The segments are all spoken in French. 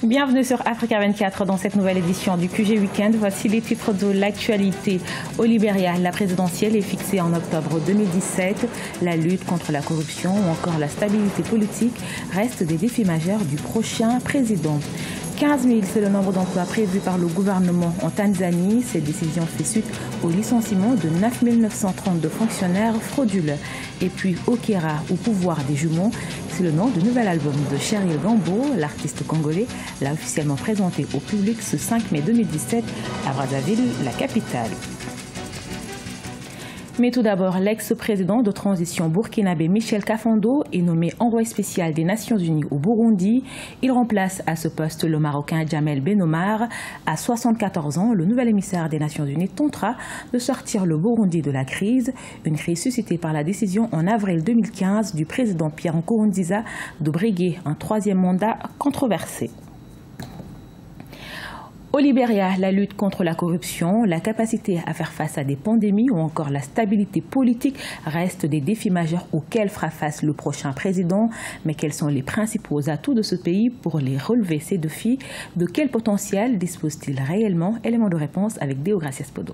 Bienvenue sur Africa 24 dans cette nouvelle édition du QG Weekend. Voici les titres de l'actualité. Au Libéria, la présidentielle est fixée en octobre 2017. La lutte contre la corruption ou encore la stabilité politique restent des défis majeurs du prochain président. 15 000, c'est le nombre d'emplois prévus par le gouvernement en Tanzanie. Cette décision fait suite au licenciement de 9 932 fonctionnaires frauduleux. Et puis Okera, au pouvoir des jumeaux, c'est le nom du nouvel album de Cheryl Gambo. L'artiste congolais l'a officiellement présenté au public ce 5 mai 2017 à Brazzaville, la capitale. Mais tout d'abord, l'ex-président de transition burkinabé Michel Kafando est nommé envoyé spécial des Nations Unies au Burundi. Il remplace à ce poste le Marocain Djamel Benomar. À 74 ans, le nouvel émissaire des Nations Unies tentera de sortir le Burundi de la crise. Une crise suscitée par la décision en avril 2015 du président Pierre Nkurunziza de briguer un troisième mandat controversé. Au Libéria, la lutte contre la corruption, la capacité à faire face à des pandémies ou encore la stabilité politique restent des défis majeurs auxquels fera face le prochain président. Mais quels sont les principaux atouts de ce pays pour les relever ces défis? De quel potentiel dispose-t-il réellement? Élément de réponse avec Deogracias Podo.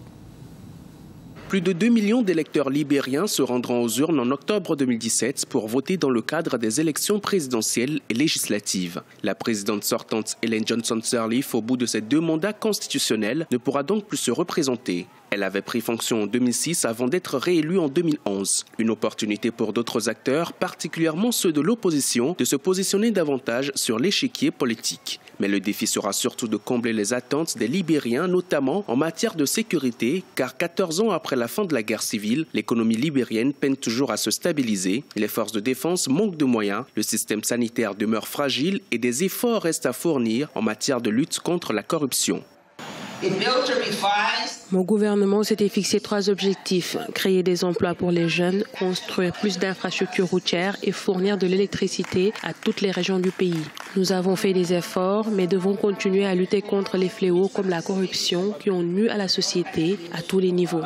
Plus de 2 millions d'électeurs libériens se rendront aux urnes en octobre 2017 pour voter dans le cadre des élections présidentielles et législatives. La présidente sortante Ellen Johnson Sirleaf, au bout de ses 2 mandats constitutionnels, ne pourra donc plus se représenter. Elle avait pris fonction en 2006 avant d'être réélue en 2011. Une opportunité pour d'autres acteurs, particulièrement ceux de l'opposition, de se positionner davantage sur l'échiquier politique. Mais le défi sera surtout de combler les attentes des Libériens, notamment en matière de sécurité, car 14 ans après la fin de la guerre civile, l'économie libérienne peine toujours à se stabiliser. Les forces de défense manquent de moyens, le système sanitaire demeure fragile et des efforts restent à fournir en matière de lutte contre la corruption. Mon gouvernement s'était fixé 3 objectifs: créer des emplois pour les jeunes, construire plus d'infrastructures routières et fournir de l'électricité à toutes les régions du pays. Nous avons fait des efforts, mais devons continuer à lutter contre les fléaux comme la corruption qui ont nui à la société à tous les niveaux.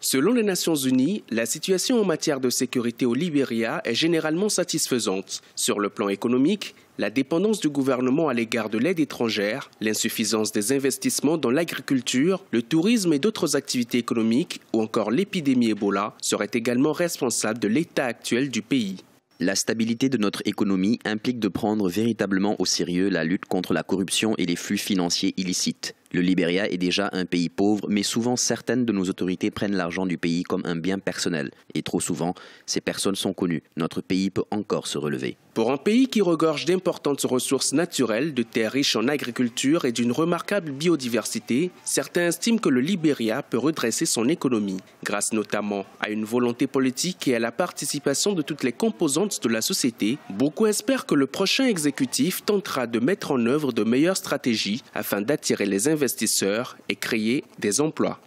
Selon les Nations Unies, la situation en matière de sécurité au Libéria est généralement satisfaisante. Sur le plan économique, la dépendance du gouvernement à l'égard de l'aide étrangère, l'insuffisance des investissements dans l'agriculture, le tourisme et d'autres activités économiques ou encore l'épidémie Ebola seraient également responsables de l'état actuel du pays. La stabilité de notre économie implique de prendre véritablement au sérieux la lutte contre la corruption et les flux financiers illicites. Le Libéria est déjà un pays pauvre, mais souvent certaines de nos autorités prennent l'argent du pays comme un bien personnel. Et trop souvent, ces personnes sont connues. Notre pays peut encore se relever. Pour un pays qui regorge d'importantes ressources naturelles, de terres riches en agriculture et d'une remarquable biodiversité, certains estiment que le Libéria peut redresser son économie, grâce notamment à une volonté politique et à la participation de toutes les composantes de la société. Beaucoup espèrent que le prochain exécutif tentera de mettre en œuvre de meilleures stratégies afin d'attirer les investisseurs et créer des emplois.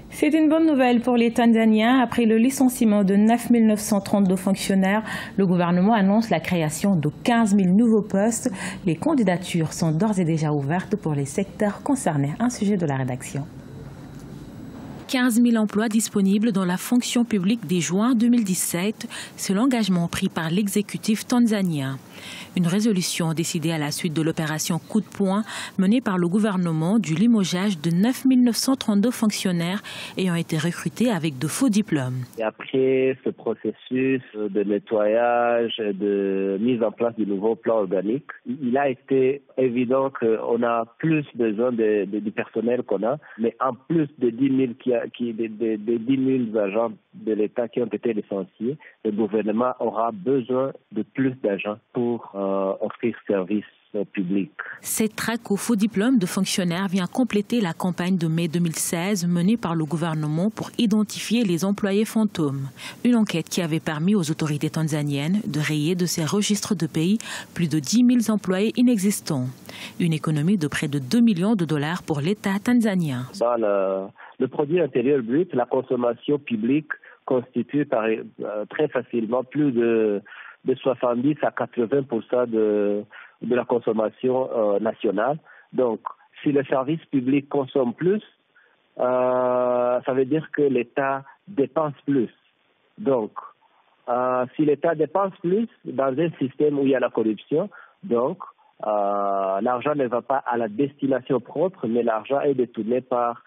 C'est une bonne nouvelle pour les Tanzaniens. Après le licenciement de 9 932 fonctionnaires, le gouvernement annonce la création de 15 000 nouveaux postes. Les candidatures sont d'ores et déjà ouvertes pour les secteurs concernés. Un sujet de la rédaction. 15 000 emplois disponibles dans la fonction publique dès juin 2017, c'est l'engagement pris par l'exécutif tanzanien. Une résolution décidée à la suite de l'opération Coup de poing menée par le gouvernement du limogeage de 9 932 fonctionnaires ayant été recrutés avec de faux diplômes. Et après ce processus de nettoyage, de mise en place du nouveau plan organique, il a été évident qu'on a plus besoin du personnel qu'on a, mais en plus de 10 000 agents de l'État qui ont été licenciés, le gouvernement aura besoin de plus d'agents pour offrir service au public. Cette traque au faux diplôme de fonctionnaires vient compléter la campagne de mai 2016 menée par le gouvernement pour identifier les employés fantômes. Une enquête qui avait permis aux autorités tanzaniennes de rayer de ces registres de pays plus de 10 000 employés inexistants. Une économie de près de 2 millions de dollars pour l'État tanzanien. Dans le produit intérieur brut, la consommation publique constitue très facilement plus de 70 à 80% de la consommation nationale. Donc, si le service public consomme plus, ça veut dire que l'État dépense plus. Donc, si l'État dépense plus dans un système où il y a la corruption, donc l'argent ne va pas à la destination propre, mais l'argent est détourné par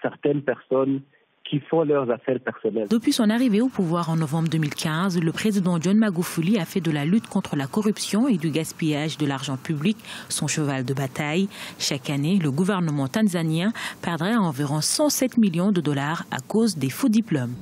certaines personnes qui font leurs affaires personnelles. Depuis son arrivée au pouvoir en novembre 2015, le président John Magufuli a fait de la lutte contre la corruption et du gaspillage de l'argent public son cheval de bataille. Chaque année, le gouvernement tanzanien perdrait environ 107 millions de dollars à cause des faux diplômes.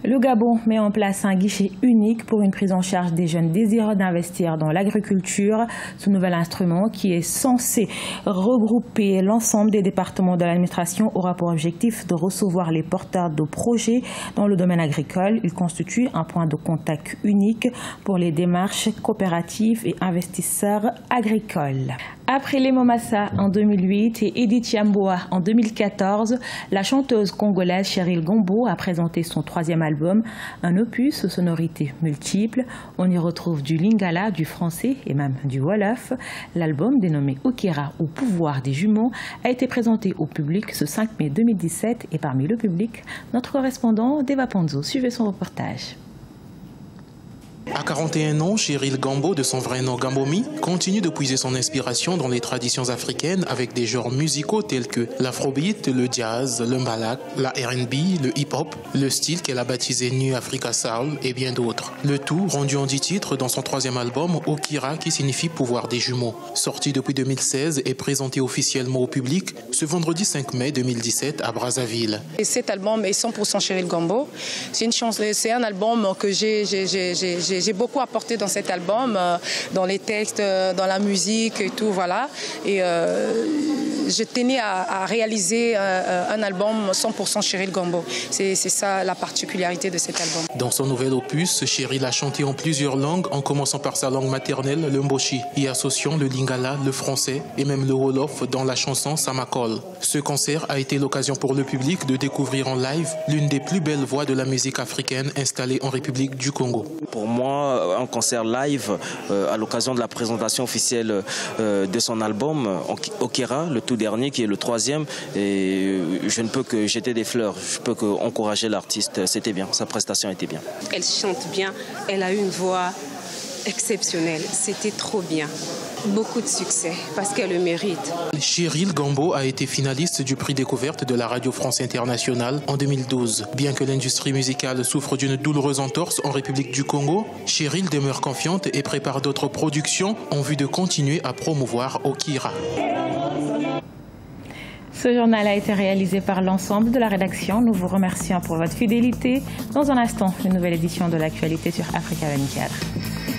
Le Gabon met en place un guichet unique pour une prise en charge des jeunes désireux d'investir dans l'agriculture. Ce nouvel instrument, qui est censé regrouper l'ensemble des départements de l'administration, aura pour objectif de recevoir les porteurs de projets dans le domaine agricole. Il constitue un point de contact unique pour les démarches coopératives et investisseurs agricoles. Après les Momassa en 2008 et Edith Yamboa en 2014, la chanteuse congolaise Cheryl Gombo a présenté son troisième album, un opus aux sonorités multiples. On y retrouve du lingala, du français et même du wolof. L'album, dénommé Okira, au pouvoir des jumeaux, a été présenté au public ce 5 mai 2017 et parmi le public, notre correspondant Deva Ponzo. Suivez son reportage. À 41 ans, Cheryl Gombo, de son vrai nom Gambomi, continue de puiser son inspiration dans les traditions africaines avec des genres musicaux tels que l'afrobeat, le jazz, le mbalak, la R&B, le hip-hop, le style qu'elle a baptisé New Africa Soul et bien d'autres. Le tout rendu en 10 titres dans son troisième album, Okira, qui signifie pouvoir des jumeaux. Sorti depuis 2016 et présenté officiellement au public ce vendredi 5 mai 2017 à Brazzaville. Et cet album est 100% Cheryl Gombo. C'est un album que j'ai beaucoup apporté dans cet album, dans les textes, dans la musique et tout, voilà. Et je tenais à réaliser un album 100% Cheryl Gombo. C'est ça la particularité de cet album. Dans son nouvel opus, Cheryl a chanté en plusieurs langues, en commençant par sa langue maternelle, le mboshi, y associant le lingala, le français et même le wolof dans la chanson Samakol. Ce concert a été l'occasion pour le public de découvrir en live l'une des plus belles voix de la musique africaine installée en République du Congo. Pour moi, un concert live à l'occasion de la présentation officielle de son album Okira, le tout dernier qui est le troisième, et je ne peux que jeter des fleurs, je peux qu'encourager l'artiste. C'était bien, sa prestation était bien. Elle chante bien, elle a une voix exceptionnelle, c'était trop bien. Beaucoup de succès, parce qu'elle le mérite. Cheryl Gombo a été finaliste du prix découverte de la Radio France Internationale en 2012. Bien que l'industrie musicale souffre d'une douloureuse entorse en République du Congo, Cheryl demeure confiante et prépare d'autres productions en vue de continuer à promouvoir Okira. Ce journal a été réalisé par l'ensemble de la rédaction. Nous vous remercions pour votre fidélité. Dans un instant, une nouvelle édition de l'actualité sur Africa 24.